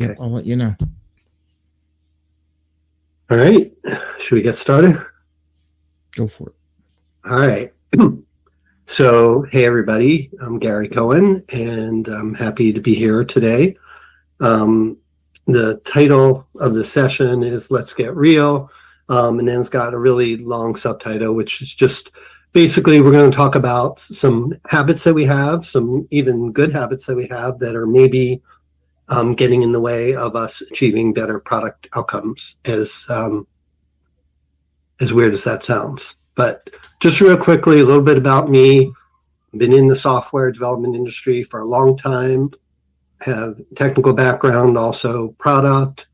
Yep, I'll let you know. All right. Should we get started? Go for it. All right. So, hey, everybody. I'm Gary Cohen, and I'm happy to be here today. The title of the session is Let's Get Real, and then it's got a really long subtitle, which is just basically we're going to talk about some habits that we have, some even good habits that we have that are maybe getting in the way of us achieving better product outcomes, as weird as that sounds. But just real quickly, a little bit about me. I've been in the software development industry for a long time, have technical background, also product,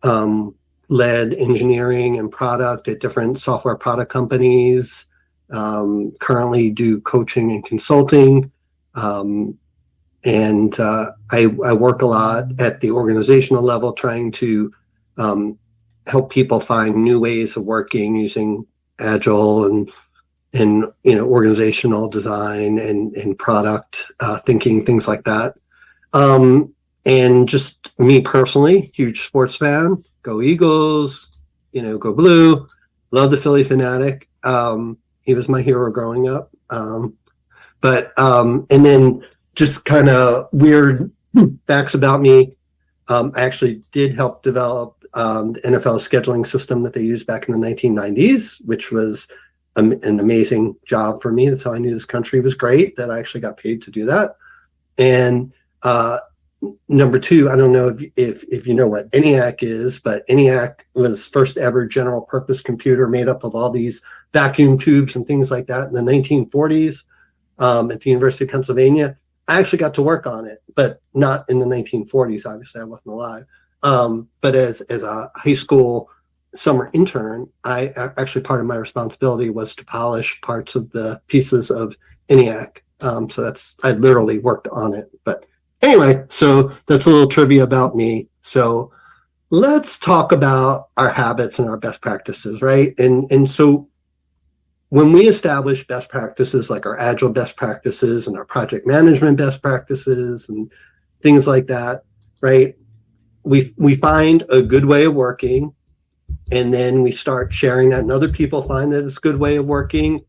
led engineering and product at different software product companies, currently do coaching and consulting, and I work a lot at the organizational level trying to help people find new ways of working using Agile and organizational design and product thinking, things like that. And just me personally, huge sports fan. Go Eagles, go Blue. Love the Philly Fanatic. He was my hero growing up. And then just kind of weird facts about me. I actually did help develop the NFL scheduling system that they used back in the 1990s, which was an amazing job for me. That's how I knew this country was great, that I actually got paid to do that. And number two, I don't know if you know what ENIAC is, but ENIAC was first ever general purpose computer made up of all these vacuum tubes and things like that in the 1940s at the University of Pennsylvania. I actually got to work on it, but not in the 1940s. Obviously, I wasn't alive. But as a high school summer intern, I actually, part of my responsibility was to polish parts of the pieces of ENIAC. So I literally worked on it. But anyway, so that's a little trivia about me. So let's talk about our habits and our best practices, right? And so when we establish best practices like our Agile best practices and our project management best practices and things like that, right? We find a good way of working, and then we start sharing that, and other people find that it's a good way of working,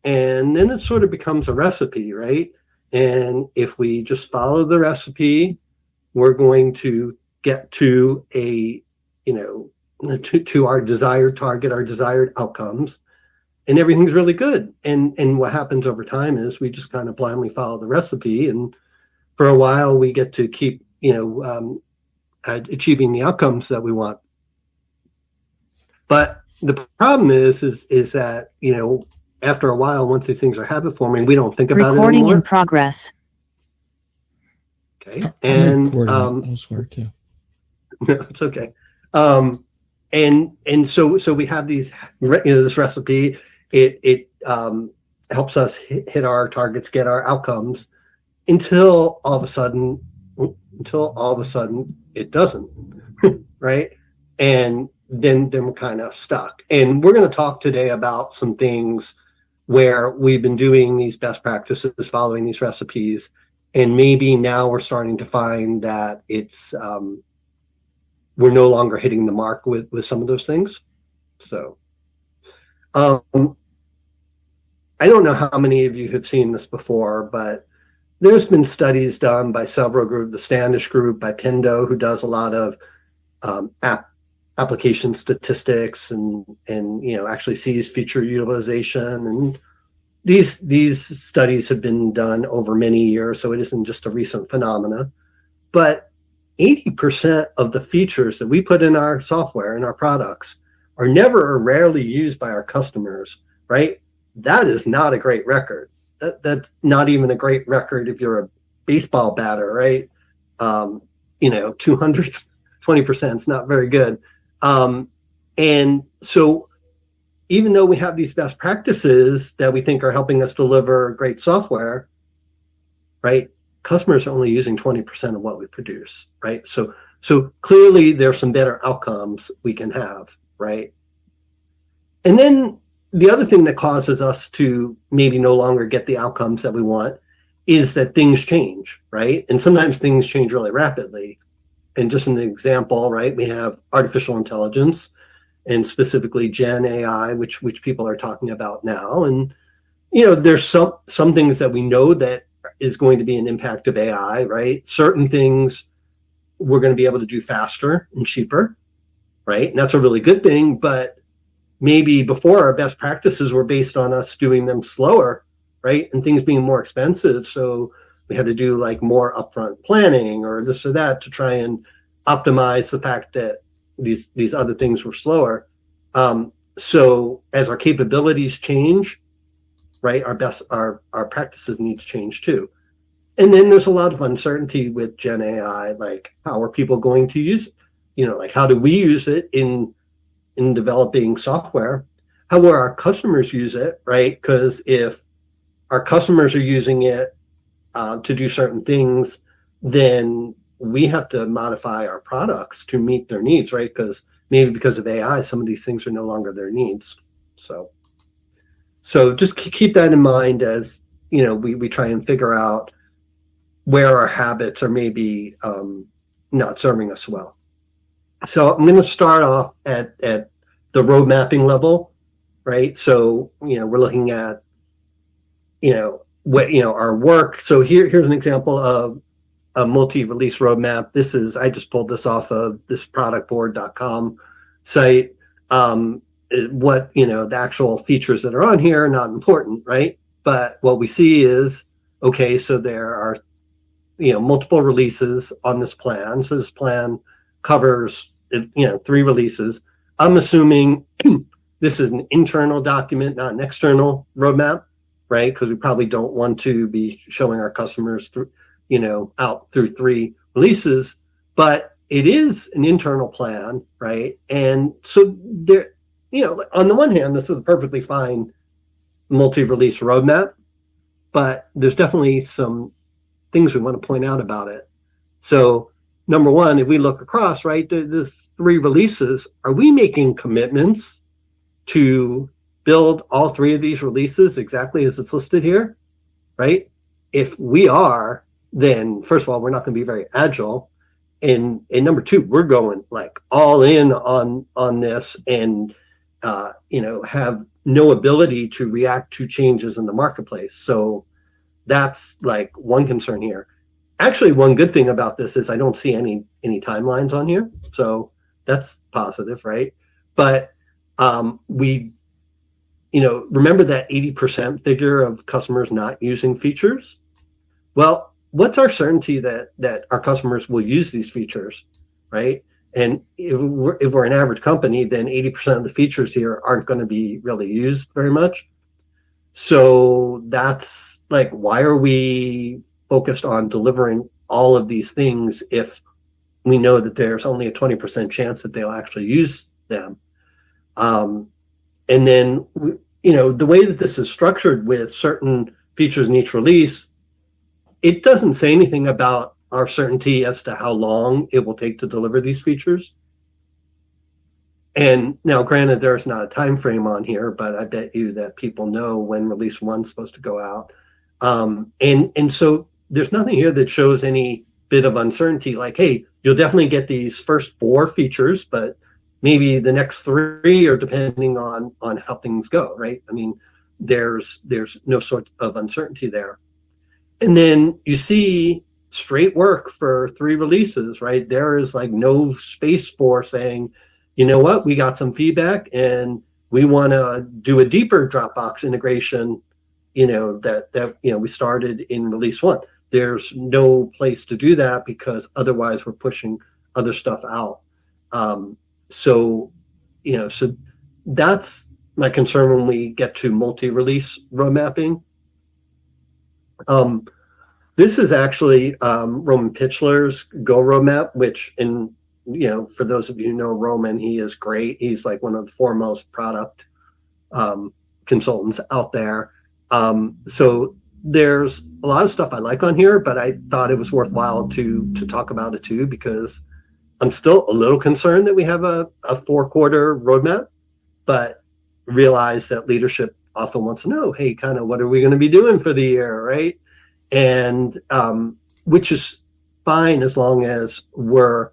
and then it sort of becomes a recipe, right? And if we just follow the recipe, we're going to get to to our desired target, our desired outcomes, and everything's really good. And what happens over time is we just kind of blindly follow the recipe, and for a while we get to keep achieving the outcomes that we want. But the problem is that after a while, once these things are habit forming, we don't think about it anymore. Recording in progress. Okay, and elsewhere too. No, it's okay. And so we have these this recipe. It helps us hit our targets, get our outcomes, until all of a sudden it doesn't, right? And then we're kind of stuck. And we're going to talk today about some things where we've been doing these best practices, following these recipes, and maybe now we're starting to find that it's we're no longer hitting the mark with some of those things. So I don't know how many of you have seen this before, but there's been studies done by several groups, the Standish Group, by Pendo, who does a lot of application statistics and actually sees feature utilization. And these studies have been done over many years, so it isn't just a recent phenomena. But 80% of the features that we put in our software and our products are never or rarely used by our customers, right? That is not a great record. That's not even a great record if you're a baseball batter, right? 20% is not very good. And so even though we have these best practices that we think are helping us deliver great software, right? Customers are only using 20% of what we produce, right? So clearly there's some better outcomes we can have, right? And then the other thing that causes us to maybe no longer get the outcomes that we want is that things change, right? And sometimes things change really rapidly. And just an example, right? We have artificial intelligence and specifically Gen AI, which people are talking about now. And there's some things that we know that is going to be an impact of AI, right? Certain things we're going to be able to do faster and cheaper, right? And that's a really good thing. But maybe before, our best practices were based on us doing them slower, right? And things being more expensive. So we had to do like more upfront planning or this or that to try and optimize the fact that these other things were slower. So as our capabilities change, right, our practices need to change too. And then there's a lot of uncertainty with Gen AI, like how are people going to use it? Like how do we use it in developing software? How will our customers use it, right? Because if our customers are using it to do certain things, then we have to modify our products to meet their needs, right? Because maybe because of AI, some of these things are no longer their needs. So just keep that in mind as we try and figure out where our habits are maybe not serving us well. So I'm going to start off at the road mapping level, right? So we're looking at what our work. So here's an example of a multi-release roadmap. I just pulled this off of this productboard.com site. What the actual features that are on here are not important, right? But what we see is, okay, so there are multiple releases on this plan. So this plan covers 3 releases. I'm assuming this is an internal document, not an external roadmap, right? Because we probably don't want to be showing our customers through out through 3 releases, but it is an internal plan, right? And so there, on the one hand, this is a perfectly fine multi-release roadmap, but there's definitely some things we want to point out about it. So number one, if we look across, right, the 3 releases, are we making commitments to build all 3 of these releases exactly as it's listed here, right? If we are, then first of all, we're not going to be very agile. And number 2, we're going like all in on this and, have no ability to react to changes in the marketplace. So that's like one concern here. Actually, one good thing about this is I don't see any timelines on here. So that's positive, right? But we, remember that 80% figure of customers not using features? Well, what's our certainty that our customers will use these features, right? And if we're an average company, then 80% of the features here aren't going to be really used very much. So that's like, why are we focused on delivering all of these things if we know that there's only a 20% chance that they'll actually use them? And then, the way that this is structured with certain features in each release, it doesn't say anything about our certainty as to how long it will take to deliver these features. And now, granted, there's not a time frame on here, but I bet you that people know when release 1's supposed to go out. And so there's nothing here that shows any bit of uncertainty, like, hey, you'll definitely get these first 4 features, but maybe the next 3 are depending on how things go, right? I mean, there's no sort of uncertainty there. And then you see straight work for 3 releases, right? There is like no space for saying, you know what, we got some feedback and we want to do a deeper Dropbox integration, that we started in release 1. There's no place to do that because otherwise we're pushing other stuff out. So that's my concern when we get to multi-release road mapping. This is actually Roman Pitchler's Go roadmap, which for those of you who know Roman, he is great. He's like one of the foremost product consultants out there. So there's a lot of stuff I like on here, but I thought it was worthwhile to talk about it too, because I'm still a little concerned that we have a 4-quarter roadmap, but realize that leadership often wants to know, hey, kind of what are we going to be doing for the year, right? And which is fine as long as we're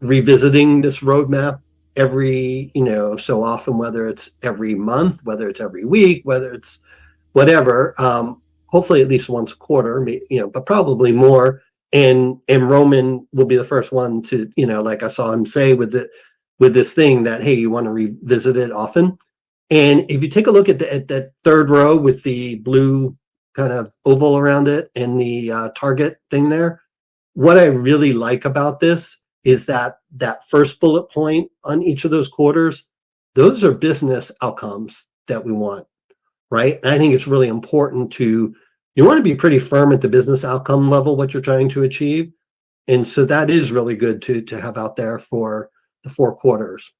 revisiting this roadmap every, so often, whether it's every month, whether it's every week, whether it's whatever, hopefully at least once a quarter, but probably more. And Roman will be the first one to, like I saw him say with this thing that, hey, you want to revisit it often. And if you take a look at that third row with the blue kind of oval around it and the target thing there, what I really like about this is that first bullet point on each of those quarters, those are business outcomes that we want, right? And I think it's really important you want to be pretty firm at the business outcome level, what you're trying to achieve. And so that is really good to have out there for the 4 quarters.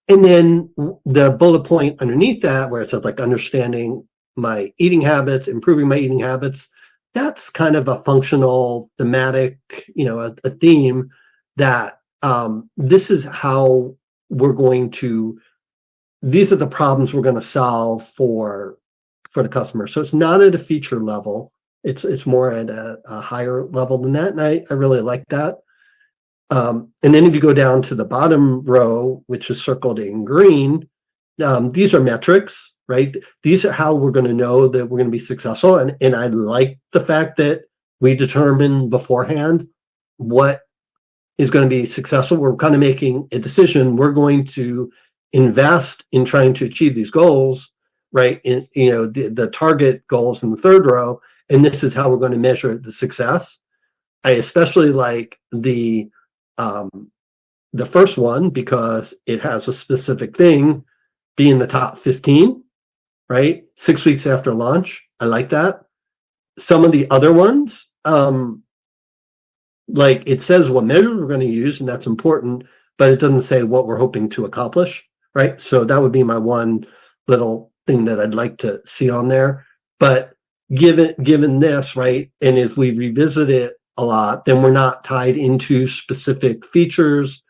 And then the bullet point underneath that, where it says like understanding my eating habits, improving my eating habits, that's kind of a functional thematic, a theme that this is how we're going to, these are the problems we're going to solve for the customer. So it's not at a feature level. It's more at a higher level than that. And I really like that. And then if you go down to the bottom row, which is circled in green, these are metrics, right? These are how we're going to know that we're going to be successful. And I like the fact that we determine beforehand what is going to be successful. We're kind of making a decision. We're going to invest in trying to achieve these goals, right? In, the target goals in the third row. And this is how we're going to measure the success. I especially like the first one because it has a specific thing, be in the top 15, right? 6 weeks after launch. I like that. Some of the other ones, like it says what measures we're going to use, and that's important, but it doesn't say what we're hoping to accomplish, right? So that would be my one little thing that I'd like to see on there. But given this, right, and if we revisit it a lot, then we're not tied into specific features.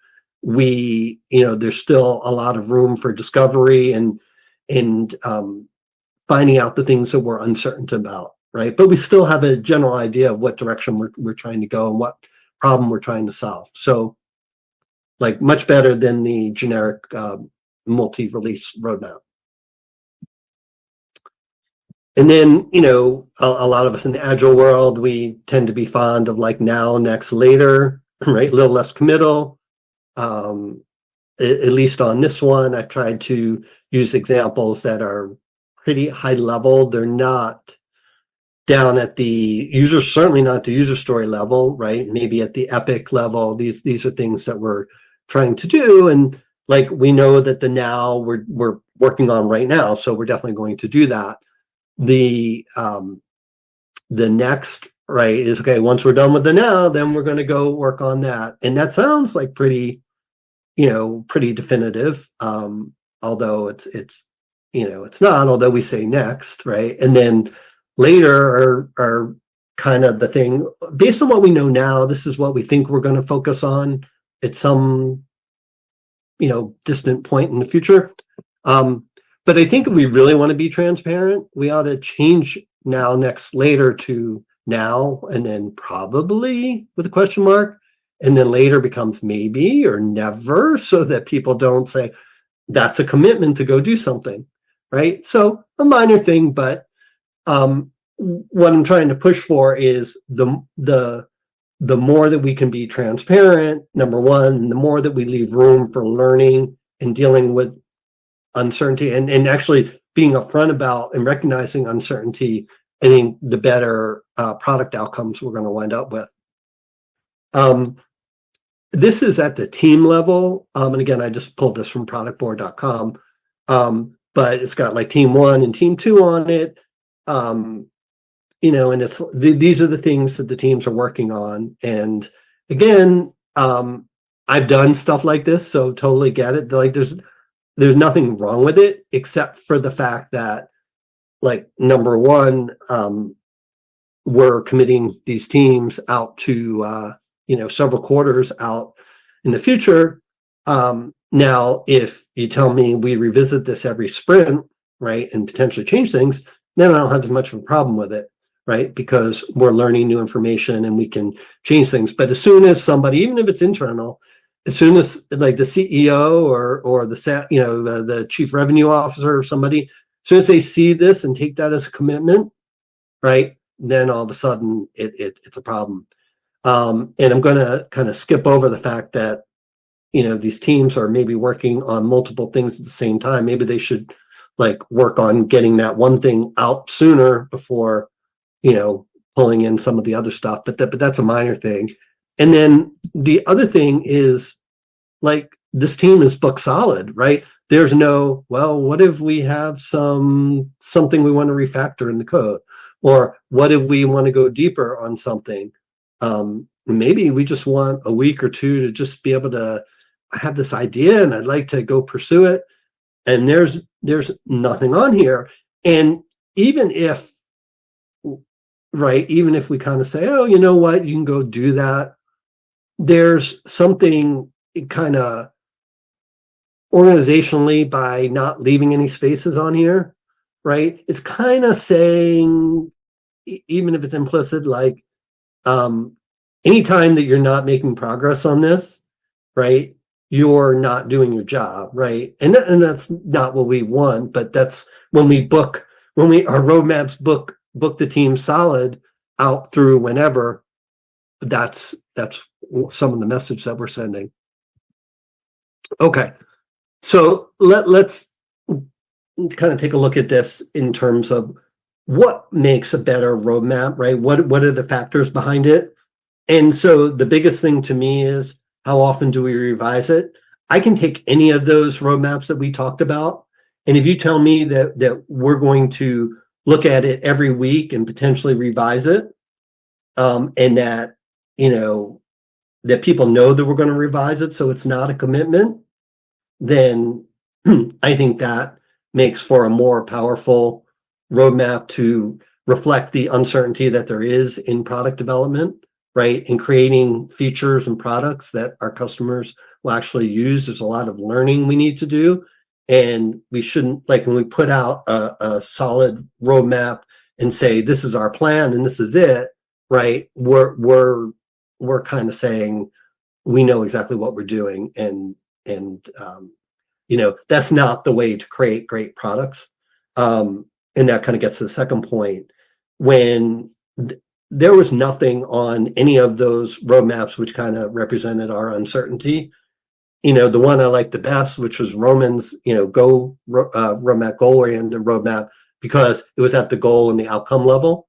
There's still a lot of room for discovery and finding out the things that we're uncertain about, right? But we still have a general idea of what direction we're trying to go and what problem we're trying to solve. So, like, much better than the generic multi-release roadmap. And then, a lot of us in the Agile world, we tend to be fond of like now, next, later, right? A little less committal. At least on this one, I've tried to use examples that are pretty high level. They're not down at the user, certainly not the user story level, right? Maybe at the epic level. These are things that we're trying to do. And like, we know that the now we're working on right now. So we're definitely going to do that. The next, right, is okay, once we're done with the now, then we're going to go work on that. And that sounds like pretty definitive. Although it's not, although we say next, right? And then later are kind of the thing, based on what we know now, this is what we think we're going to focus on at some, distant point in the future. But I think if we really want to be transparent, we ought to change now, next, later to now, and then probably with a question mark, and then later becomes maybe or never, so that people don't say that's a commitment to go do something, right? So a minor thing, but what I'm trying to push for is the more that we can be transparent, number one, the more that we leave room for learning and dealing with uncertainty and actually being upfront about and recognizing uncertainty, I think the better product outcomes we're going to wind up with. This is at the team level. And again, I just pulled this from productboard.com. But it's got like team 1 and team 2 on it. And it's these are the things that the teams are working on. And again, I've done stuff like this, so totally get it. Like there's nothing wrong with it, except for the fact that, like, number one, we're committing these teams out to several quarters out in the future. Now, if you tell me we revisit this every sprint, right, and potentially change things, then I don't have as much of a problem with it, right? Because we're learning new information and we can change things. But as soon as somebody, even if it's internal, as soon as like the CEO or the chief revenue officer or somebody, as soon as they see this and take that as a commitment, right, then all of a sudden it's a problem. And I'm going to kind of skip over the fact that these teams are maybe working on multiple things at the same time. Maybe they should like work on getting that one thing out sooner before pulling in some of the other stuff. But that's a minor thing. And then the other thing is, like, this team is book solid, right? There's no, well, what if we have something we want to refactor in the code? Or what if we want to go deeper on something? Maybe we just want a week or two to just be able to have this idea and I'd like to go pursue it. And there's nothing on here. And even if we kind of say, oh, you know what, you can go do that, there's something kind of organizationally by not leaving any spaces on here, right? It's kind of saying, even if it's implicit, like anytime that you're not making progress on this, right, you're not doing your job, right? And that's not what we want, but that's when our roadmaps book the team solid out through whenever. That's some of the message that we're sending. Okay, so let's kind of take a look at this in terms of what makes a better roadmap, right? What are the factors behind it? And so the biggest thing to me is, how often do we revise it? I can take any of those roadmaps that we talked about, and if you tell me that we're going to look at it every week and potentially revise it, and that that people know that we're going to revise it, so it's not a commitment, then I think that makes for a more powerful roadmap to reflect the uncertainty that there is in product development, right? In creating features and products that our customers will actually use. There's a lot of learning we need to do. And we shouldn't, like when we put out a solid roadmap and say, this is our plan and this is it, right? We're kind of saying we know exactly what we're doing, and that's not the way to create great products. And that kind of gets to the second point. When there was nothing on any of those roadmaps which kind of represented our uncertainty. The one I liked the best, which was Roman's, roadmap, goal-oriented roadmap, because it was at the goal and the outcome level.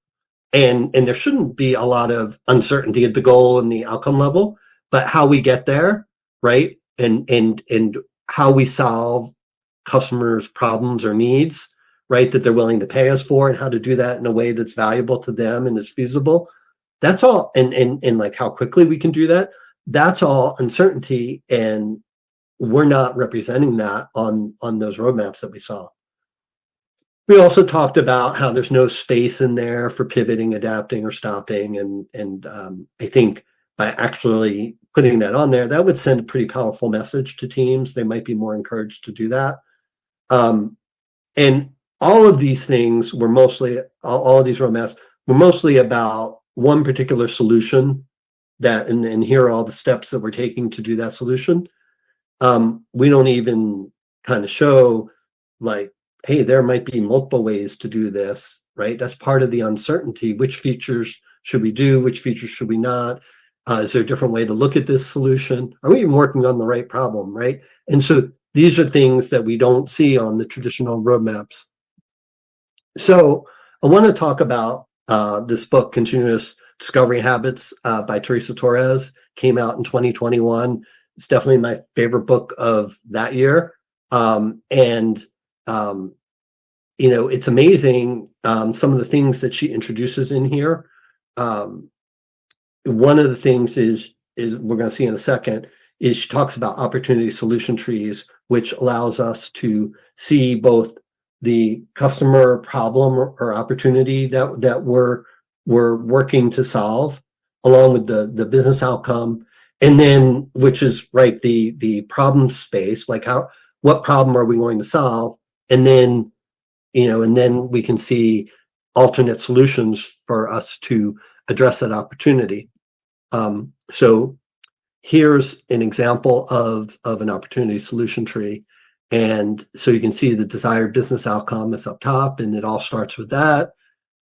And there shouldn't be a lot of uncertainty at the goal and the outcome level, but how we get there, right? And how we solve customers' problems or needs, right, that they're willing to pay us for, and how to do that in a way that's valuable to them and is feasible. That's all. And like how quickly we can do that, that's all uncertainty. And we're not representing that on those roadmaps that we saw. We also talked about how there's no space in there for pivoting, adapting, or stopping. And I think by actually putting that on there, that would send a pretty powerful message to teams. They might be more encouraged to do that. And all of these things were mostly, all of these roadmaps were mostly about one particular solution, and here are all the steps that we're taking to do that solution. We don't even kind of show, like, hey, there might be multiple ways to do this, right? That's part of the uncertainty. Which features should we do? Which features should we not? Is there a different way to look at this solution? Are we even working on the right problem, right? And so these are things that we don't see on the traditional roadmaps. So I want to talk about this book, Continuous Discovery Habits by Teresa Torres, came out in 2021. It's definitely my favorite book of that year. It's amazing some of the things that she introduces in here. One of the things is we're going to see in a second, is she talks about opportunity solution trees, which allows us to see both the customer problem or opportunity that we're working to solve, along with the business outcome, and then which is right the problem space, like what problem are we going to solve, and then we can see alternate solutions for us to address that opportunity. So here's an example of an opportunity solution tree. And so you can see the desired business outcome is up top, and it all starts with that,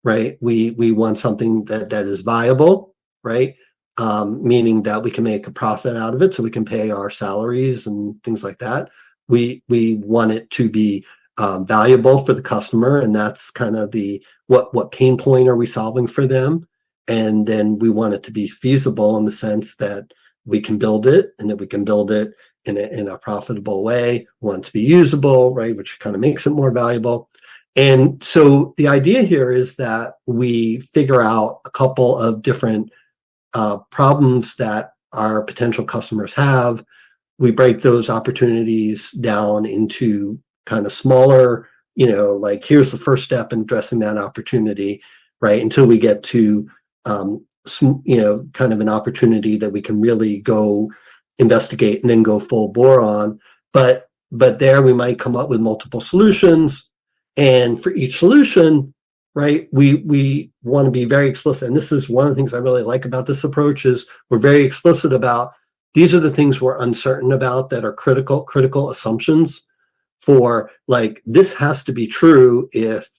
right? We want something that is viable, right? Meaning that we can make a profit out of it, so we can pay our salaries and things like that. We want it to be valuable for the customer, and that's kind of the what pain point are we solving for them, and then we want it to be feasible in the sense that we can build it, and that we can build it in a profitable way. We want it to be usable, right, which kind of makes it more valuable. And so the idea here is that we figure out a couple of different problems that our potential customers have. We break those opportunities down into kind of smaller, like here's the first step in addressing that opportunity, right? Until we get to, kind of an opportunity that we can really go investigate and then go full bore on. But there we might come up with multiple solutions. And for each solution, right, we want to be very explicit. And this is one of the things I really like about this approach is we're very explicit about these are the things we're uncertain about that are critical assumptions for, like, this has to be true if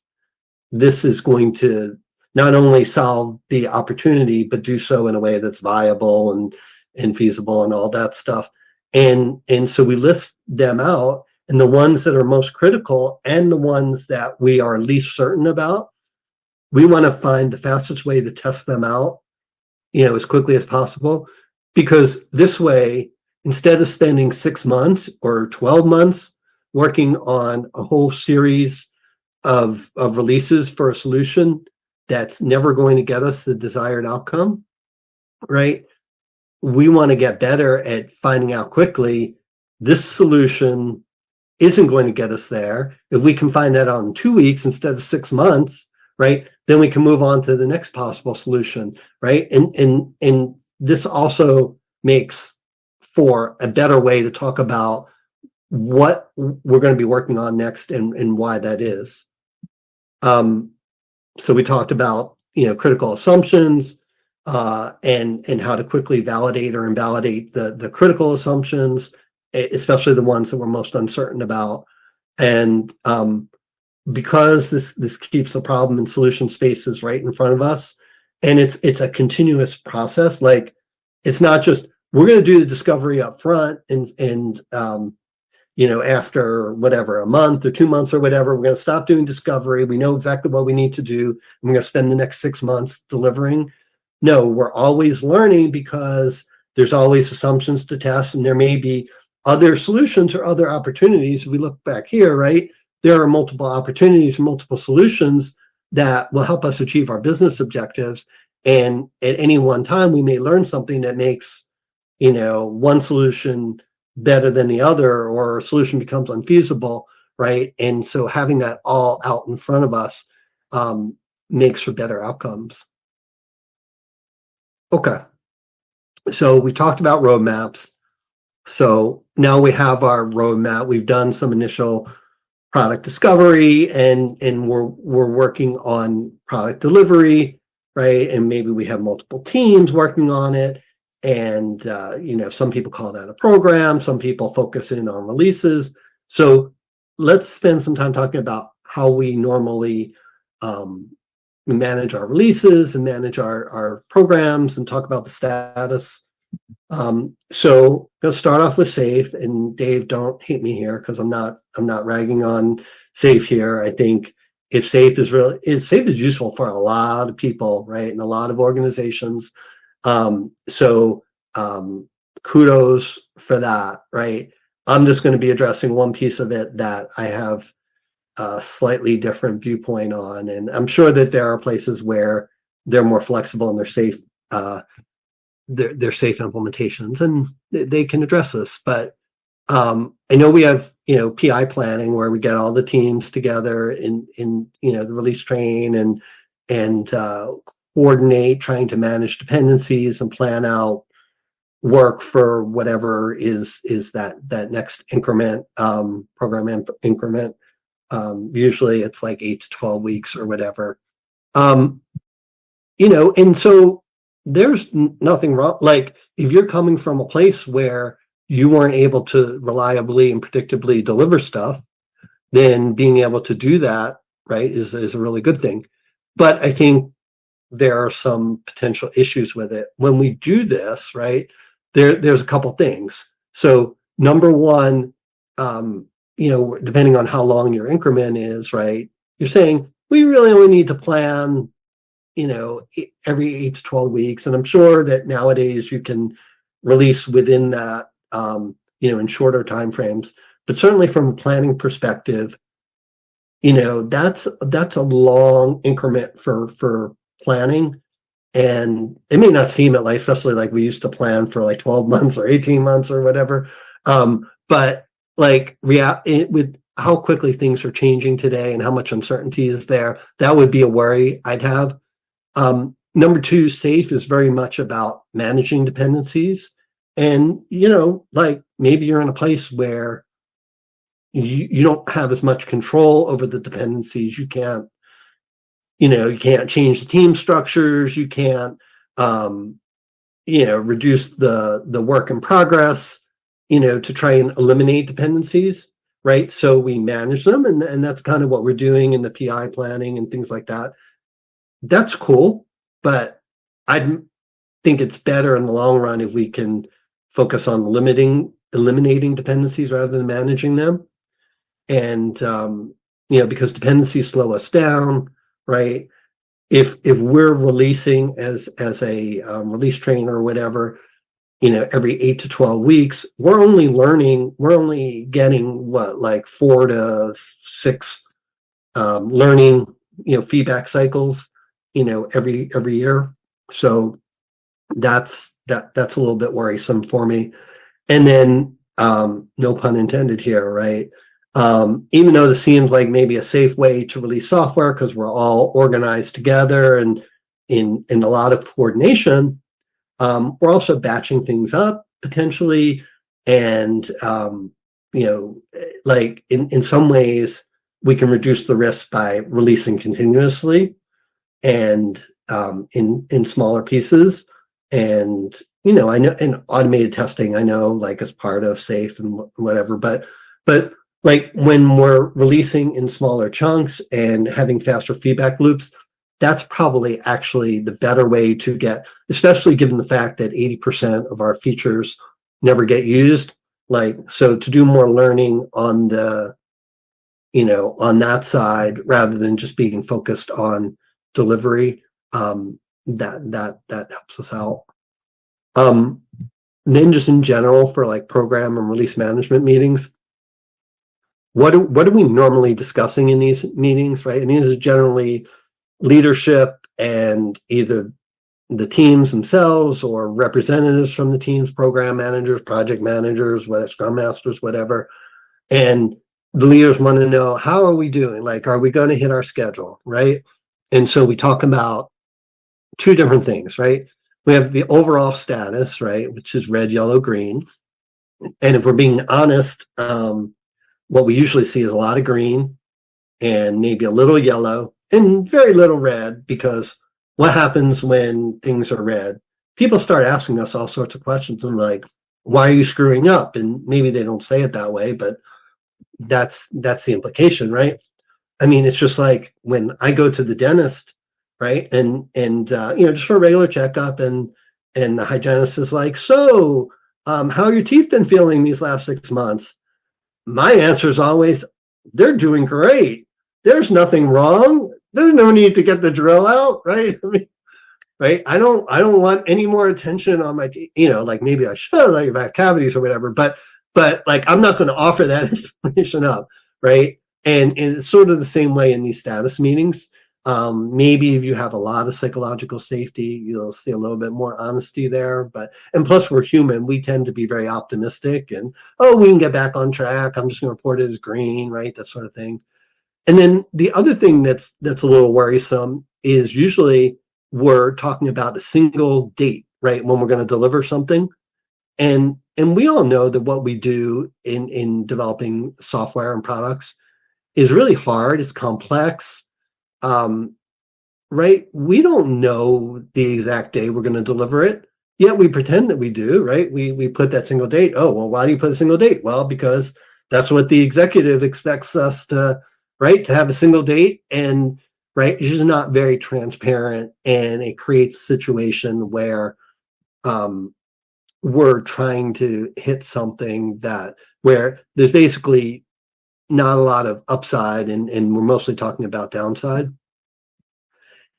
this is going to not only solve the opportunity, but do so in a way that's viable and feasible and all that stuff. And so we list them out, and the ones that are most critical and the ones that we are least certain about, we want to find the fastest way to test them out, as quickly as possible. Because this way, instead of spending 6 months or 12 months working on a whole series of releases for a solution that's never going to get us the desired outcome, right? We want to get better at finding out quickly, this solution isn't going to get us there. If we can find that out in 2 weeks instead of 6 months, right, then we can move on to the next possible solution, right? And this also makes for a better way to talk about what we're going to be working on next and why that is. So we talked about, critical assumptions and how to quickly validate or invalidate the critical assumptions, especially the ones that we're most uncertain about. And because this keeps the problem and solution spaces right in front of us, and it's a continuous process. Like, it's not just we're going to do the discovery up front and after whatever, a month or 2 months or whatever, we're going to stop doing discovery. We know exactly what we need to do. We're going to spend the next 6 months delivering. No, we're always learning because there's always assumptions to test, and there may be other solutions or other opportunities. If we look back here, right, there are multiple opportunities and multiple solutions that will help us achieve our business objectives. And at any one time, we may learn something that makes, one solution better than the other, or a solution becomes unfeasible, right? And so having that all out in front of us makes for better outcomes. Okay, so we talked about roadmaps. So now we have our roadmap. We've done some initial product discovery, and we're working on product delivery, right? And maybe we have multiple teams working on it. And some people call that a program. Some people focus in on releases. So let's spend some time talking about how we normally manage our releases and manage our programs, and talk about the status. So let's start off with Safe. And Dave, don't hate me here because I'm not ragging on Safe here. I think if Safe is useful for a lot of people, right, and a lot of organizations. So kudos for that, right? I'm just going to be addressing one piece of it that I have a slightly different viewpoint on, and I'm sure that there are places where they're more flexible and they're safe, they're safe implementations, and they can address this. But I know we have PI planning, where we get all the teams together in the release train and coordinate, trying to manage dependencies and plan out work for whatever is that next increment, program increment. Usually it's like 8 to 12 weeks or whatever. And so there's nothing wrong. Like if you're coming from a place where you weren't able to reliably and predictably deliver stuff, then being able to do that, right, is a really good thing. But I think there are some potential issues with it. When we do this, right, there's a couple things. So number one, depending on how long your increment is, right, you're saying we really only need to plan, every 8 to 12 weeks. And I'm sure that nowadays you can release within that, in shorter timeframes. But certainly from a planning perspective, that's a long increment for planning. And it may not seem it, like, especially like we used to plan for like 12 months or 18 months or whatever. But like with how quickly things are changing today and how much uncertainty is there, that would be a worry I'd have. Number two, SAFe is very much about managing dependencies. And, like maybe you're in a place where you don't have as much control over the dependencies. You can't change the team structures. You can't, reduce the work in progress, to try and eliminate dependencies, right? So we manage them, and that's kind of what we're doing in the PI planning and things like that. That's cool, but I think it's better in the long run if we can focus on eliminating dependencies rather than managing them. And because dependencies slow us down, right? If we're releasing as a release trainer or whatever, every 8 to 12 weeks, we're only getting like 4 to 6 learning, feedback cycles, every year. So that's a little bit worrisome for me. And then no pun intended here, right? Even though this seems like maybe a safe way to release software because we're all organized together and in a lot of coordination, we're also batching things up potentially. And, like in some ways, we can reduce the risk by releasing continuously and in smaller pieces. And, I know in automated testing, I know like as part of SAFe and whatever, but like when we're releasing in smaller chunks and having faster feedback loops, that's probably actually the better way to get, especially given the fact that 80% of our features never get used. Like, so to do more learning on the, on that side, rather than just being focused on delivery, that helps us out. Then just in general for like program and release management meetings, what are we normally discussing in these meetings, right? And these are generally leadership and either the teams themselves or representatives from the teams, program managers, project managers, Scrum masters, whatever. And the leaders want to know, how are we doing? Like, are we going to hit our schedule, right? And so we talk about two different things, right? We have the overall status, right, which is red, yellow, green. And if we're being honest, what we usually see is a lot of green and maybe a little yellow and very little red, because what happens when things are red? People start asking us all sorts of questions and like, why are you screwing up? And maybe they don't say it that way, but that's the implication, right? I mean, it's just like when I go to the dentist, right? And just for a regular checkup, and the hygienist is like, so how are your teeth been feeling these last 6 months? My answer is always, they're doing great. There's nothing wrong. There's no need to get the drill out, right? I mean, right? I don't want any more attention on my teeth. Like maybe I should, like if I have cavities or whatever, but like I'm not going to offer that information up, right? And it's sort of the same way in these status meetings. Maybe if you have a lot of psychological safety, you'll see a little bit more honesty there. And plus we're human, we tend to be very optimistic and, we can get back on track. I'm just going to report it as green, right? That sort of thing. And then the other thing that's a little worrisome is usually we're talking about a single date, right? When we're going to deliver something. And we all know that what we do in developing software and products is really hard. It's complex. right? We don't know the exact day we're going to deliver it. Yet we pretend that we do, right? We put that single date. Oh, well, why do you put a single date? Well, because that's what the executive expects us to, right? To have a single date, and right, it's just not very transparent, and it creates a situation where we're trying to hit something that where there's basically not a lot of upside, and we're mostly talking about downside.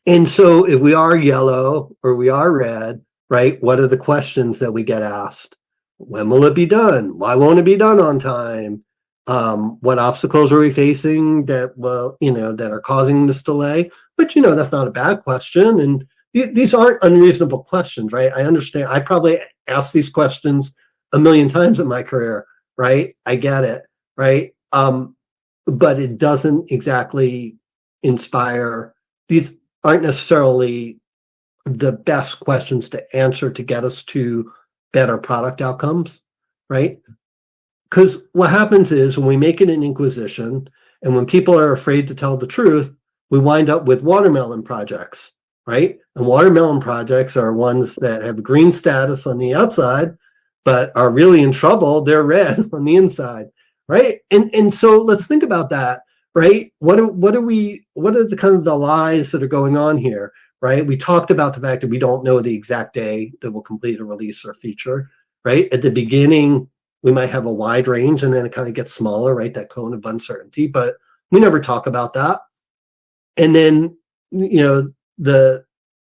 And so if we are yellow or we are red, right, what are the questions that we get asked? When will it be done? Why won't it be done on time? What obstacles are we facing that, well, that are causing this delay? But, that's not a bad question. And these aren't unreasonable questions, right? I understand. I probably asked these questions a million times in my career, right? I get it, right? But it doesn't exactly inspire. These aren't necessarily the best questions to answer to get us to better product outcomes, right? Because what happens is when we make it an inquisition, and when people are afraid to tell the truth, we wind up with watermelon projects, right? And watermelon projects are ones that have green status on the outside, but are really in trouble. They're red on the inside, right? And so let's think about that, right? What are the kind of the lies that are going on here, right? We talked about the fact that we don't know the exact day that we'll complete a release or feature, right? At the beginning, we might have a wide range, and then it kind of gets smaller, right? That cone of uncertainty, but we never talk about that. And then, the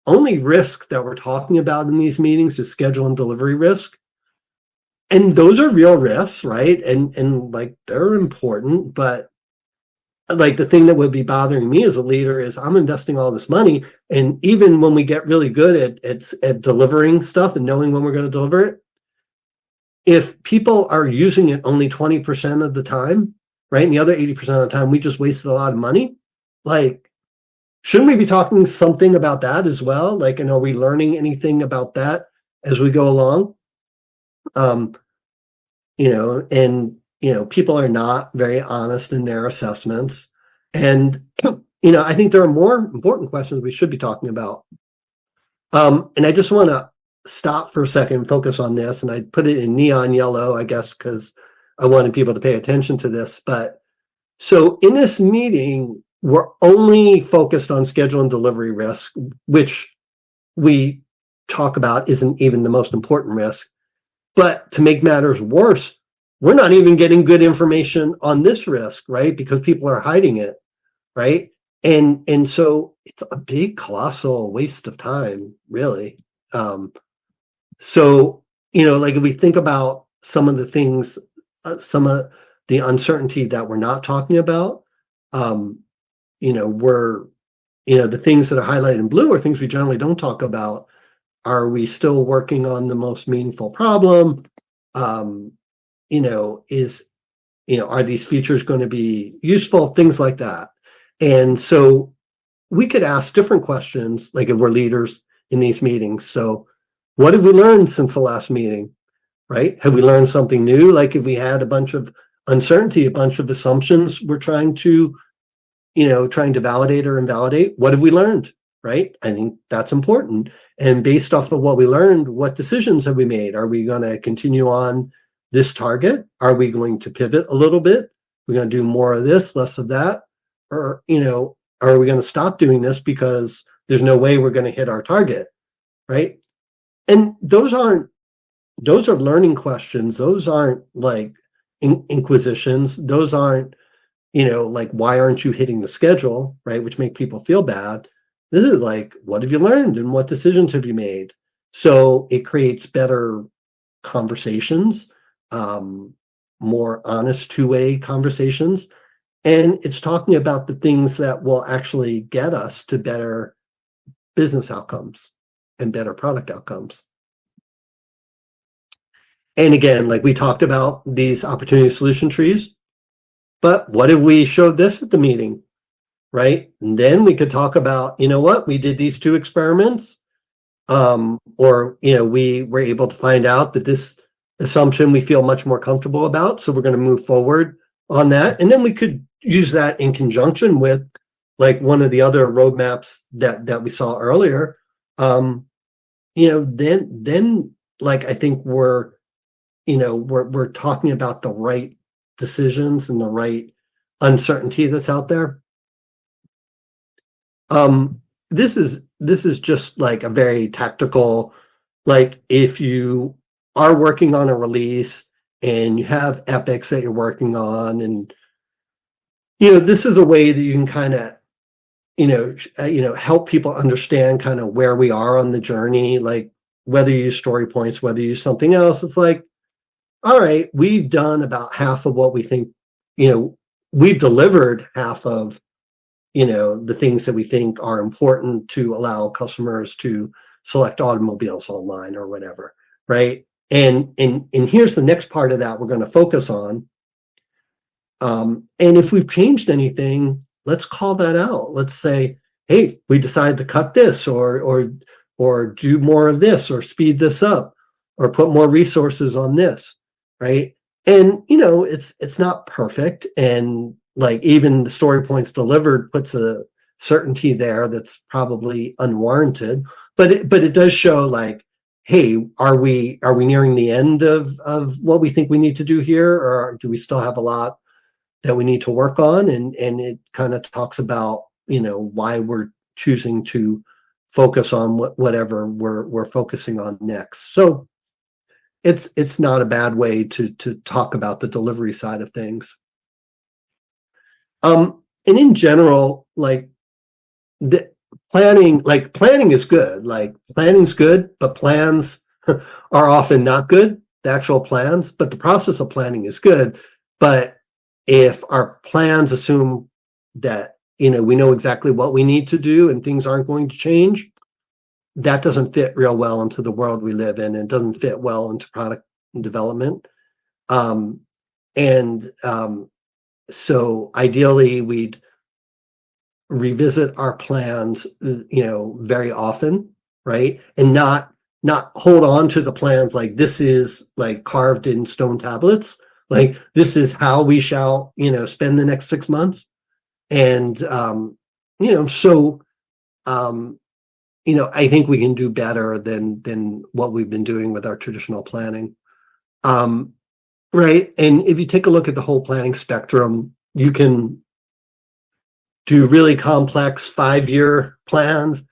only risk that we're talking about in these meetings is schedule and delivery risk. And those are real risks, right? And like, they're important, but like, the thing that would be bothering me as a leader is I'm investing all this money. And even when we get really good at delivering stuff and knowing when we're going to deliver it, if people are using it only 20% of the time, right, and the other 80% of the time we just wasted a lot of money, like, shouldn't we be talking something about that as well? Like, and are we learning anything about that as we go along? People are not very honest in their assessments. And, I think there are more important questions we should be talking about. And I just want to stop for a second and focus on this. And I put it in neon yellow, I guess, because I wanted people to pay attention to this. But so in this meeting, we're only focused on schedule and delivery risk, which we talk about isn't even the most important risk. But to make matters worse, we're not even getting good information on this risk, right? Because people are hiding it, right? And so it's a big, colossal waste of time, really. So, like, if we think about some of the things, some of the uncertainty that we're not talking about, the things that are highlighted in blue are things we generally don't talk about. Are we still working on the most meaningful problem? Are these features going to be useful? Things like that. And so we could ask different questions, like if we're leaders in these meetings. So what have we learned since the last meeting, right? Have we learned something new? Like, if we had a bunch of uncertainty, a bunch of assumptions we're trying to validate or invalidate, what have we learned, right? I think that's important. And based off of what we learned, what decisions have we made? Are we going to continue on this target? Are we going to pivot a little bit? We're going to do more of this, less of that? Or, are we going to stop doing this because there's no way we're going to hit our target, right? And those are learning questions. Those aren't like inquisitions. Those aren't, like, why aren't you hitting the schedule, right? Which make people feel bad. This is like, what have you learned and what decisions have you made? So it creates better conversations, more honest two-way conversations. And it's talking about the things that will actually get us to better business outcomes and better product outcomes. And again, like, we talked about these opportunity solution trees, but what if we showed this at the meeting, right? And then we could talk about, we did these 2 experiments, or, we were able to find out that this assumption we feel much more comfortable about. So we're going to move forward on that. And then we could use that in conjunction with, like one of the other roadmaps that we saw earlier, then like I think we're talking about the right decisions and the right uncertainty that's out there. This is just like a very tactical, like if you are working on a release and you have epics that you're working on, and this is a way that you can kind of help people understand kind of where we are on the journey, like whether you use story points, whether you use something else. It's like, all right, we've done about half of what we think, we've delivered half of the things that we think are important to allow customers to select automobiles online or whatever, right? And here's the next part of that we're going to focus on. And if we've changed anything, let's call that out. Let's say, hey, we decided to cut this or do more of this or speed this up or put more resources on this, right? And it's not perfect, and like even the story points delivered puts a certainty there that's probably unwarranted, but it does show like, hey, are we nearing the end of what we think we need to do here, or do we still have a lot that we need to work on? And it kind of talks about why we're choosing to focus on whatever we're focusing on next. So it's not a bad way to talk about the delivery side of things. And in general, like the planning is good. Like planning's good, but plans are often not good, the actual plans, but the process of planning is good. But if our plans assume that we know exactly what we need to do and things aren't going to change, that doesn't fit real well into the world we live in, and doesn't fit well into product development. So ideally we'd revisit our plans very often, right? And not hold on to the plans like this is like carved in stone tablets, like this is how we shall spend the next 6 months. And I think we can do better than what we've been doing with our traditional planning. Right. And if you take a look at the whole planning spectrum, you can do really complex 5-year plans,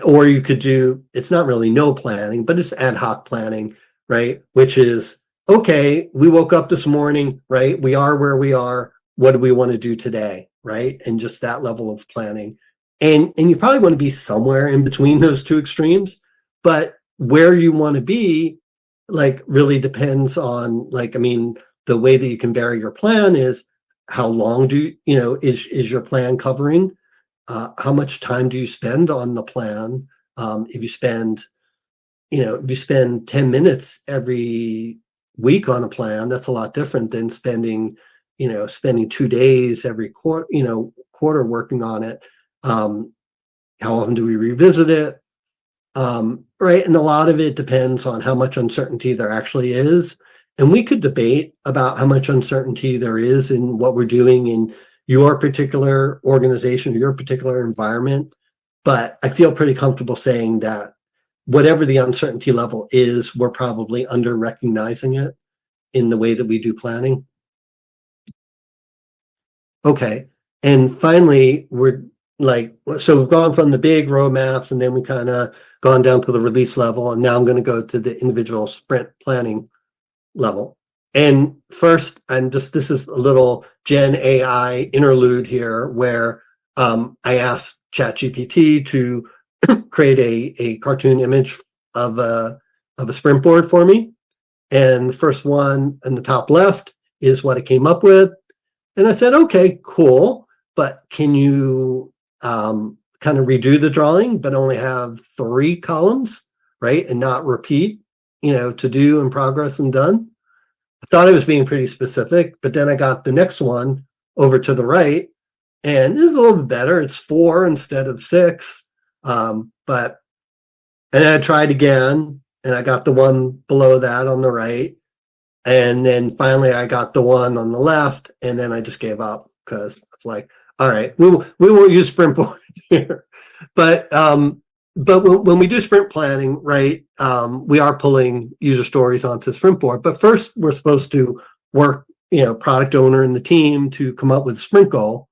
or you could do, it's not really no planning, but it's ad hoc planning, right? Which is, okay, we woke up this morning, right? We are where we are. What do we want to do today, right? And just that level of planning. And you probably want to be somewhere in between those two extremes, but where you want to be like really depends on the way that you can vary your plan is how long is your plan covering, how much time do you spend on the plan. If you spend 10 minutes every week on a plan, that's a lot different than spending 2 days every quarter working on it. How often do we revisit it? Right. And a lot of it depends on how much uncertainty there actually is. And we could debate about how much uncertainty there is in what we're doing in your particular organization, your particular environment. But I feel pretty comfortable saying that whatever the uncertainty level is, we're probably under recognizing it in the way that we do planning. Okay. And finally, so we've gone from the big roadmaps, and then we kind of gone down to the release level, and now I'm going to go to the individual sprint planning level. And first, this is a little Gen AI interlude here where I asked ChatGPT to create a cartoon image of a sprint board for me. And the first one in the top left is what it came up with. And I said, okay, cool, but can you kind of redo the drawing, but only have 3 columns, right? And not repeat, to do in progress and done. I thought I was being pretty specific, but then I got the next one over to the right, and it's a little bit better. It's 4 instead of 6. And I tried again, and I got the one below that on the right. And then finally I got the one on the left, and then I just gave up because it's like, All right, we won't use sprint boards here, but when we do sprint planning, right, we are pulling user stories onto sprint board. But first, we're supposed to work, product owner and the team to come up with sprint goal.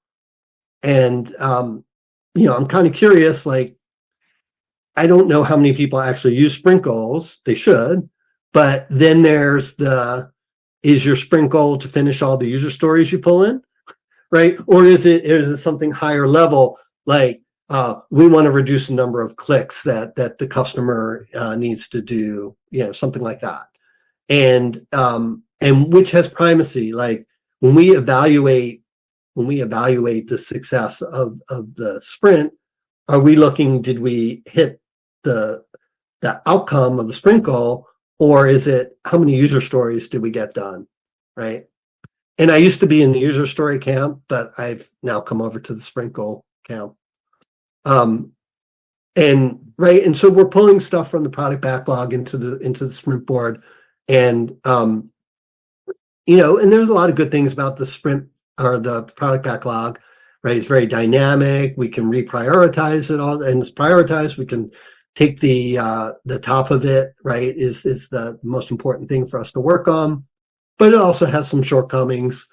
And I'm kind of curious, like, I don't know how many people actually use sprint goals. They should, but then there's is your sprint goal to finish all the user stories you pull in? Right? Or is it something higher level, like we want to reduce the number of clicks that the customer needs to do, something like that. And which has primacy? Like when we evaluate the success of the sprint, are we looking, did we hit the outcome of the sprint goal, or is it how many user stories did we get done, right? And I used to be in the user story camp, but I've now come over to the sprint goal camp. And so we're pulling stuff from the product backlog into the sprint board, and and there's a lot of good things about the sprint or the product backlog, right? It's very dynamic. We can reprioritize it all, and it's prioritized. We can take the top of it, right? Is the most important thing for us to work on. But it also has some shortcomings,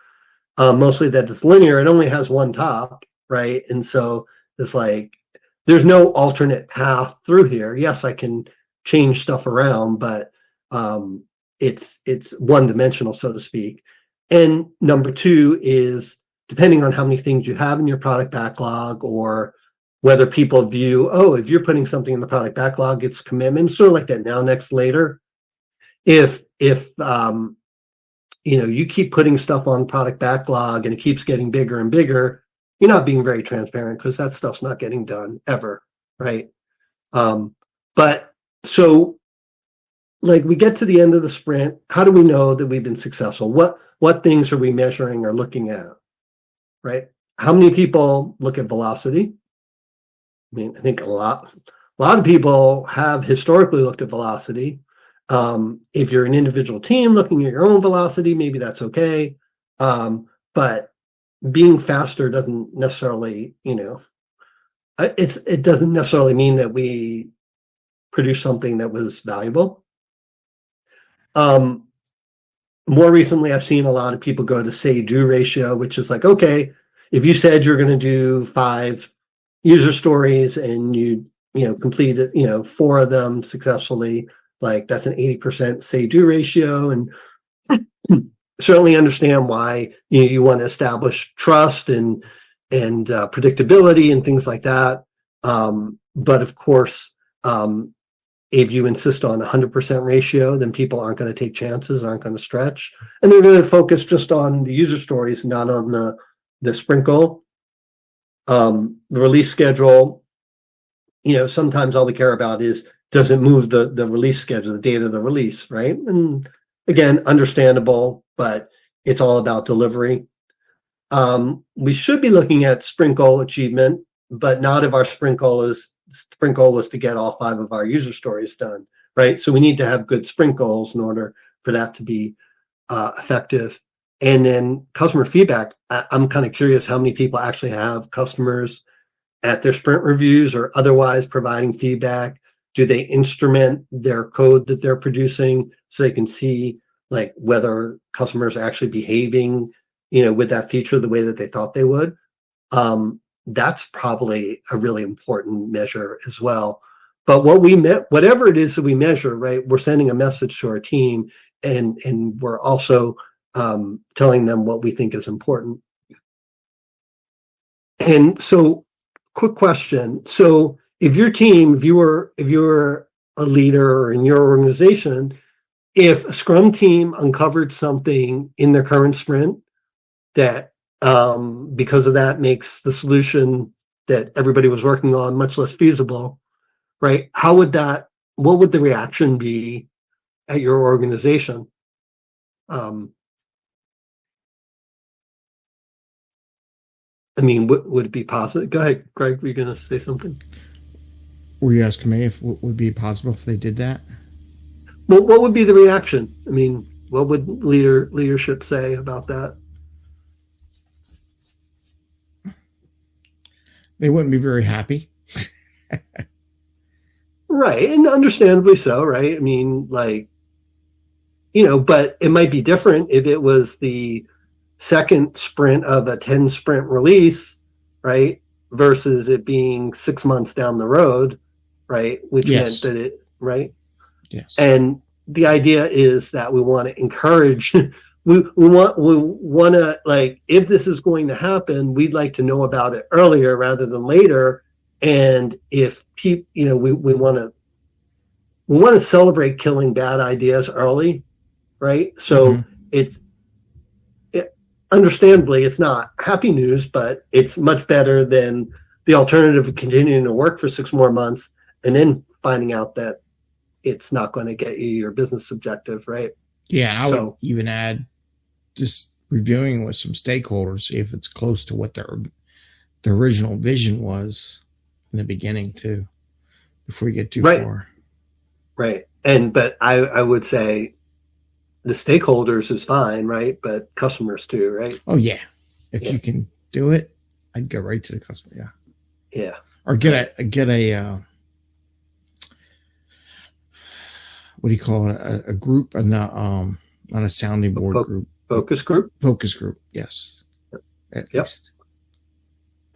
mostly that it's linear. It only has one top, right? And so it's like, there's no alternate path through here. Yes, I can change stuff around, but it's one-dimensional, so to speak. And number two is, depending on how many things you have in your product backlog, or whether people view, if you're putting something in the product backlog, it's commitment, sort of like that now, next, later. If you keep putting stuff on product backlog and it keeps getting bigger and bigger, you're not being very transparent, because that stuff's not getting done ever, right? But so, like, we get to the end of the sprint, how do we know that we've been successful? What things are we measuring or looking at, right? How many people look at velocity? I mean, I think a lot of people have historically looked at velocity. If you're an individual team looking at your own velocity, maybe that's okay. But being faster doesn't necessarily, it doesn't necessarily mean that we produce something that was valuable. More recently, I've seen a lot of people go to say-do ratio, which is like, okay, if you said you're going to do 5 user stories and you completed 4 of them successfully, like that's an 80% say-do ratio. And certainly understand why you want to establish trust and predictability and things like that. But of course, if you insist on 100% ratio, then people aren't going to take chances, aren't going to stretch, and they're going to focus just on the user stories, not on the sprint goal. The release schedule, sometimes all we care about is, does it move the release schedule, the date of the release, right? And again, understandable, but it's all about delivery. We should be looking at sprint goal achievement, but not if our sprint goal was to get all 5 of our user stories done, right? So we need to have good sprint goals in order for that to be effective. And then customer feedback. I'm kind of curious how many people actually have customers at their sprint reviews or otherwise providing feedback. Do they instrument their code that they're producing so they can see, like, whether customers are actually behaving, with that feature the way that they thought they would? That's probably a really important measure as well. But whatever it is that we measure, right, we're sending a message to our team, and we're also telling them what we think is important. And so, quick question. So if your team, if you were a leader in your organization, if a Scrum team uncovered something in their current sprint that because of that makes the solution that everybody was working on much less feasible, right? What would the reaction be at your organization? I mean, would it be positive? Go ahead, Greg, were you going to say something? Were you asking me if it would be possible if they did that? Well, what would be the reaction? I mean, what would leadership say about that? They wouldn't be very happy. Right. And understandably so, right? I mean, like, but it might be different if it was the second sprint of a 10 sprint release, right? Versus it being 6 months down the road, right? Which meant Yes. that right? Yes. And the idea is that we want to encourage, we want to, like, if this is going to happen, we'd like to know about it earlier rather than later. And if people, we want to celebrate killing bad ideas early, right? So it's understandably, it's not happy news, but it's much better than the alternative of continuing to work for 6 more months and then finding out that it's not going to get you your business objective, right? Yeah, and I would even add just reviewing with some stakeholders if it's close to what the original vision was in the beginning too, before you get too far. Right. But I would say the stakeholders is fine, right? But customers too, right? Oh yeah. If you can do it, I'd go right to the customer. Yeah. Yeah. Or get a what do you call it? A group, not a sounding board group. Focus group? Focus group, yes. At least.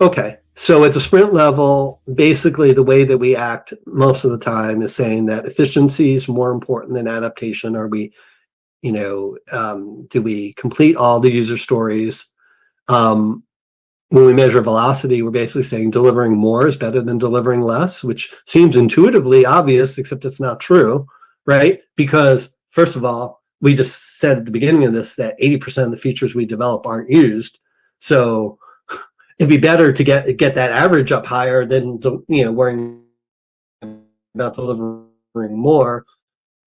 Okay. So at the sprint level, basically the way that we act most of the time is saying that efficiency is more important than adaptation. Are we, do we complete all the user stories? When we measure velocity, we're basically saying delivering more is better than delivering less, which seems intuitively obvious, except it's not true, right? Because first of all, we just said at the beginning of this that 80% of the features we develop aren't used. So it'd be better to get that average up higher than, worrying about delivering more.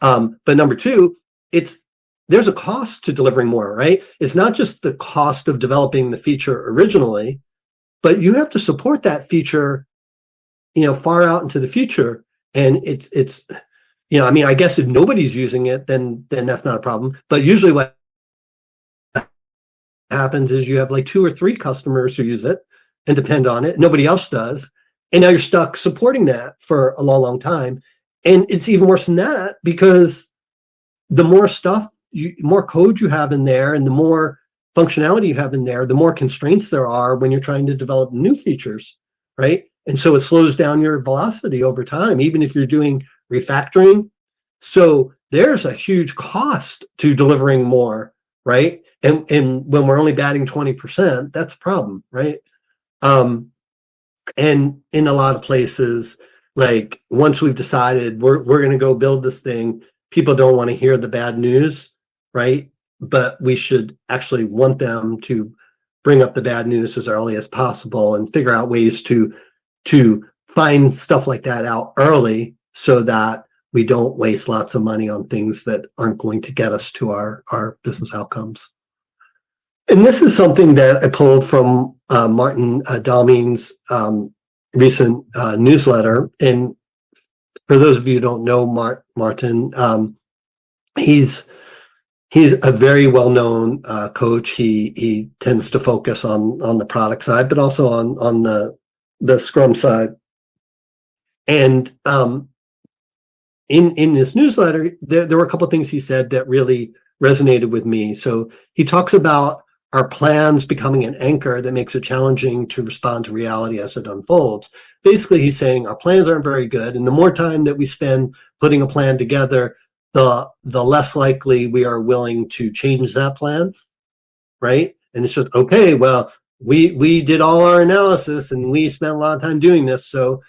But number two, there's a cost to delivering more, right? It's not just the cost of developing the feature originally, but you have to support that feature, far out into the future. And it's I guess if nobody's using it, then that's not a problem. But usually what happens is you have like 2 or 3 customers who use it and depend on it. Nobody else does. And now you're stuck supporting that for a long, long time. And it's even worse than that because the more more code you have in there and the more functionality you have in there, the more constraints there are when you're trying to develop new features, right? And so it slows down your velocity over time, even if you're doing refactoring. So there's a huge cost to delivering more, right? And when we're only batting 20%, that's a problem, right? And in a lot of places, like once we've decided we're going to go build this thing, people don't want to hear the bad news, right? But we should actually want them to bring up the bad news as early as possible and figure out ways to find stuff like that out early so that we don't waste lots of money on things that aren't going to get us to our business outcomes. And this is something that I pulled from Martin Dalmein's recent newsletter. And for those of you who don't know Martin, he's a very well-known coach. He tends to focus on the product side, but also on the Scrum side. And in this newsletter, there were a couple of things he said that really resonated with me. So he talks about our plans becoming an anchor that makes it challenging to respond to reality as it unfolds. Basically, he's saying our plans aren't very good, and the more time that we spend putting a plan together, the less likely we are willing to change that plan, right? And it's just, okay, well, we did all our analysis and we spent a lot of time doing this, so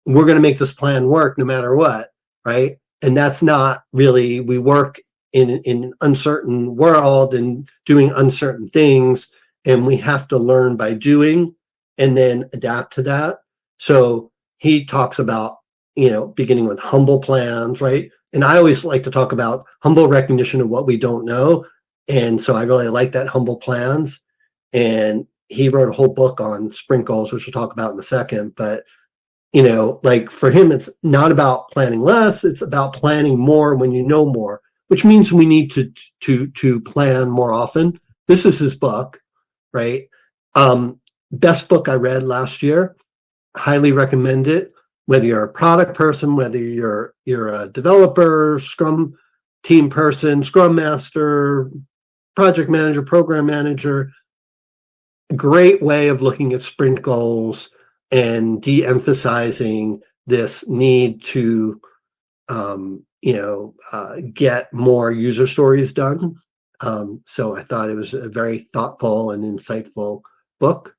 we're going to make this plan work no matter what, right? And that's not really, we work in an uncertain world and doing uncertain things, and we have to learn by doing and then adapt to that. So he talks about, beginning with humble plans, right? And I always like to talk about humble recognition of what we don't know. And so I really like that humble plans. And he wrote a whole book on sprint goals, which we'll talk about in a second. But, like for him, it's not about planning less. It's about planning more when you know more, which means we need to plan more often. This is his book, right? Best book I read last year. highly recommend it. Whether you're a product person, whether you're a developer, Scrum team person, Scrum Master, project manager, program manager, great way of looking at sprint goals and de-emphasizing this need to get more user stories done. So I thought it was a very thoughtful and insightful book.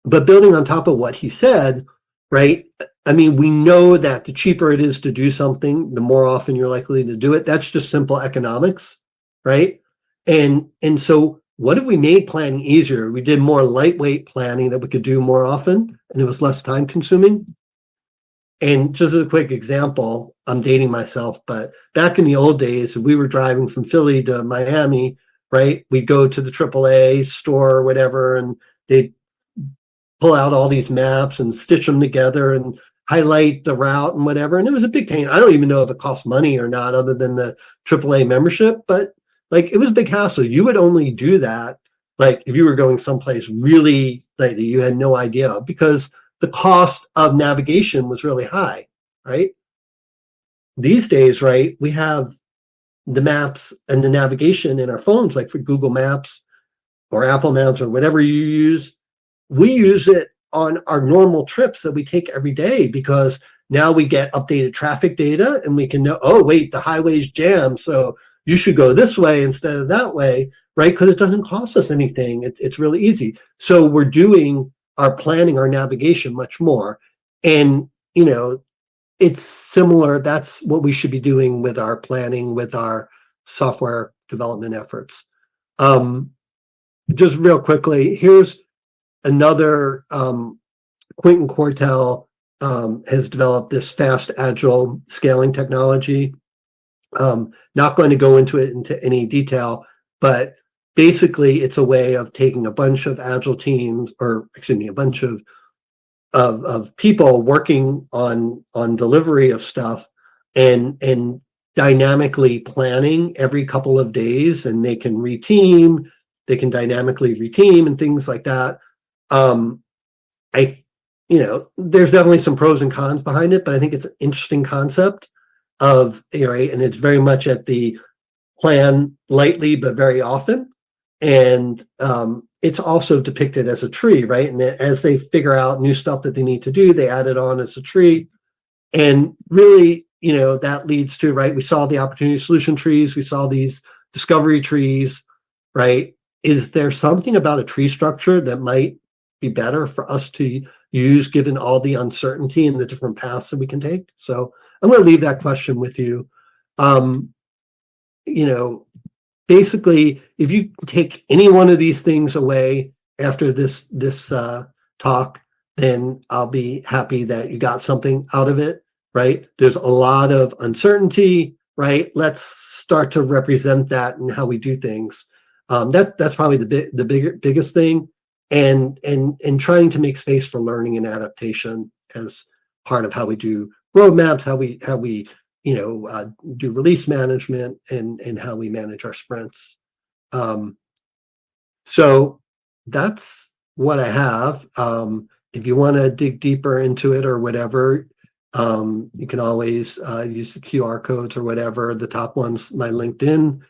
But building on top of what he said, right? I mean, we know that the cheaper it is to do something, the more often you're likely to do it. That's just simple economics, right? And so what if we made planning easier? We did more lightweight planning that we could do more often, and it was less time consuming. And just as a quick example, I'm dating myself, but back in the old days, if we were driving from Philly to Miami, right? We'd go to the AAA store or whatever, and they'd pull out all these maps and stitch them together and highlight the route and whatever. And it was a big pain. I don't even know if it cost money or not, other than the AAA membership, but like it was a big hassle. You would only do that like if you were going someplace really that you had no idea of, because the cost of navigation was really high, right? These days, right, we have the maps and the navigation in our phones, like for Google Maps or Apple Maps or whatever you use. We use it on our normal trips that we take every day, because now we get updated traffic data and we can know, oh, wait, the highway's jammed, so you should go this way instead of that way, right? Because it doesn't cost us anything. It's really easy. So we're doing our planning, our navigation much more. And, it's similar. That's what we should be doing with our planning, with our software development efforts. Just real quickly, here's another Quentin Quartel has developed this fast agile scaling technology. Not going to go into any detail, but basically it's a way of taking a bunch of agile teams, or excuse me, a bunch of people working on delivery of stuff and dynamically planning every couple of days, and they can dynamically reteam and things like that. There's definitely some pros and cons behind it, but I think it's an interesting concept of, right, and it's very much at the plan lightly but very often. And it's also depicted as a tree, right? And as they figure out new stuff that they need to do, they add it on as a tree. And really, that leads to, right, we saw the opportunity solution trees, we saw these discovery trees, right? Is there something about a tree structure that might be better for us to use, given all the uncertainty and the different paths that we can take? So I'm going to leave that question with you. Basically, if you take any one of these things away after this talk, then I'll be happy that you got something out of it, right? There's a lot of uncertainty, right? Let's start to represent that in how we do things. That's probably the biggest thing, and trying to make space for learning and adaptation as part of how we do roadmaps, how we do release management, and how we manage our sprints. So that's what I have. If you want to dig deeper into it or whatever, you can always use the QR codes or whatever. The top one's my LinkedIn,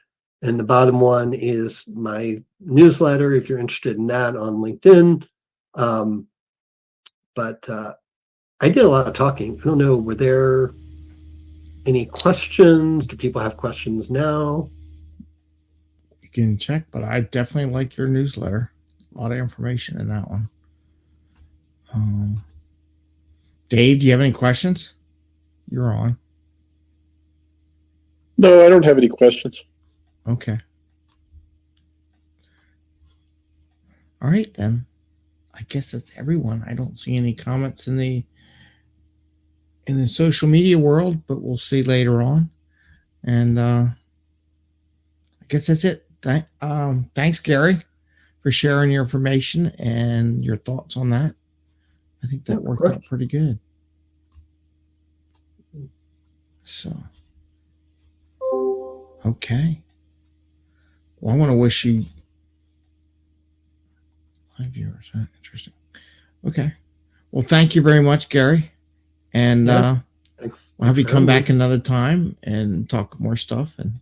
and the bottom one is my newsletter if you're interested in that on LinkedIn. But I did a lot of talking. I don't know, were there any questions? Do people have questions now? You can check, but I definitely like your newsletter. A lot of information in that one. Dave, do you have any questions? You're on. No, I don't have any questions. Okay. All right, then. I guess that's everyone. I don't see any comments in the social media world, but we'll see later on. And I guess that's it. Thanks, Gary, for sharing your information and your thoughts on that. I think that worked out pretty good. So, okay. Well, I want to wish you live viewers. Interesting. Okay. Well, thank you very much, Gary. And Thanks. we'll have you come back another time and talk more stuff. And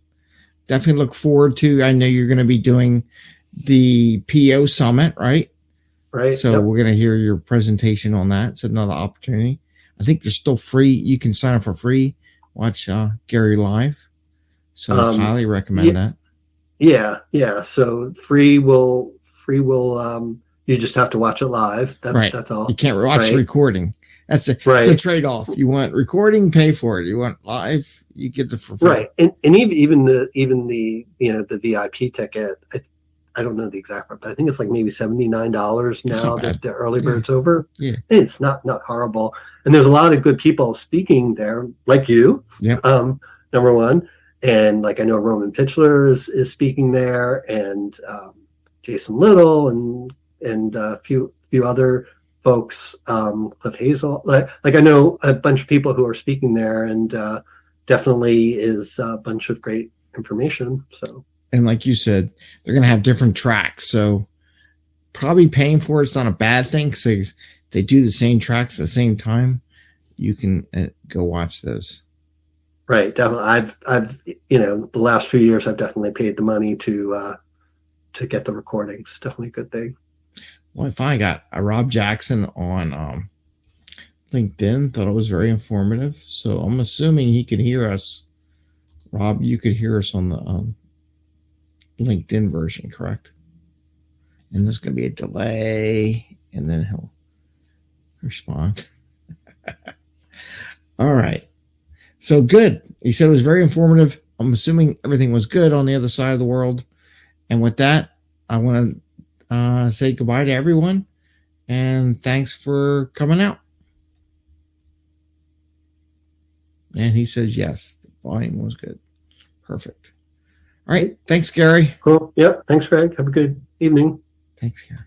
definitely look forward to, I know you're going to be doing the PO Summit, right? Right. So we're going to hear your presentation on that. It's another opportunity. I think they're still free. You can sign up for free. Watch Gary live. So I highly recommend that. Yeah. So free will you just have to watch it live. That's all. You can't watch the recording. That's a trade-off. You want recording, pay for it. You want live, you get the for free. Right. And even the the VIP ticket, I don't know the exact one, but I think it's like maybe $79 now that the early bird's over. Yeah. And it's not horrible. And there's a lot of good people speaking there, like you. Yeah. Number one. And like I know Roman Pitchler is speaking there, and Jason Little and a few other folks, Cliff Hazel. Like I know a bunch of people who are speaking there, and definitely is a bunch of great information. So, and like you said, they're going to have different tracks, so probably paying for it's not a bad thing, because if they do the same tracks at the same time, you can go watch those. Right, definitely. I've the last few years I've definitely paid the money to get the recordings. Definitely a good thing. Well, I finally got a Rob Jackson on LinkedIn. Thought it was very informative. So I'm assuming he could hear us. Rob, you could hear us on the LinkedIn version, correct? And there's going to be a delay, and then he'll respond. All right. So good. He said it was very informative. I'm assuming everything was good on the other side of the world. And with that, I want to say goodbye to everyone. And thanks for coming out. And he says, yes, the volume was good. Perfect. All right. Thanks, Gary. Cool. Yep. Thanks, Greg. Have a good evening. Thanks, Gary.